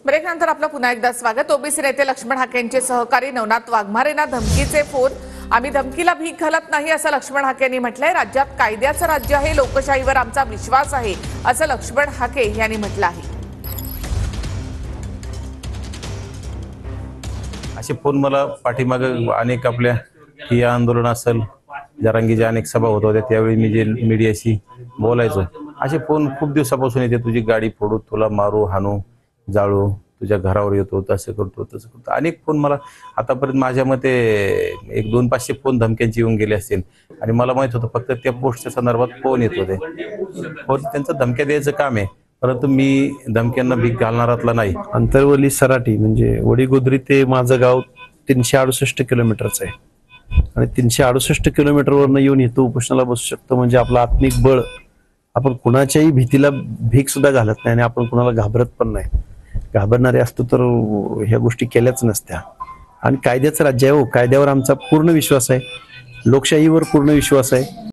ब्रेकनंतर आपलं पुन्हा एकदा स्वागत। ओबीसी नेते लक्ष्मण हाके यांचे सहकारी नवनाथ वाघमारेंना धमकीचे फोन। आम्ही धमकीला भीक घालत नाही असं लक्ष्मण हाके यांनी म्हटलंय। राज्यात कायद्याचं राज्य आहे, लोकशाहीवर आमचा विश्वास आहे असं लक्ष्मण हाके यांनी म्हटलं आहे। असे फोन मला पाठीमागे अनेक आपल्या ठिय्या आंदोलन असेल, जरांगीच्या अनेक सभा होत होत्या, त्यावेळी मी जे मीडियाशी बोलायचो, असे फोन खूप दिवसापासून येते। तुझी गाडी फोडू, तुला मारू, हाणू, जाळू, तुझ्या घरावर येतो, तसं करतो तसं करतो। अनेक फोन मला आतापर्यंत माझ्या मते 100-500 फोन धमक्यांचे येऊन गेले असतील। आणि मला माहित होतं फक्त त्या पोस्टच्या संदर्भात फोन येत होते। फोन त्यांचं धमक्या द्यायचं काम आहे, परंतु मी धमक्यांना भीक घालणारातला नाही। अंतरवली सराटी म्हणजे वडीगोद्री ते माझं गाव 368 किलोमीटरचं आहे आणि 368 किलोमीटरवरनं येऊन इथं उपोषणाला बसू शकतो म्हणजे आपलं आत्मिक बळ। आपण कुणाच्याही भीतीला भीक सुद्धा घालत नाही आणि आपण कुणाला घाबरत पण नाही। घाबरणारे असतो तर ह्या गोष्टी केल्याच नसत्या। आणि कायद्याचं राज्य आहे, कायद्यावर आमचा पूर्ण विश्वास आहे, लोकशाहीवर पूर्ण विश्वास आहे।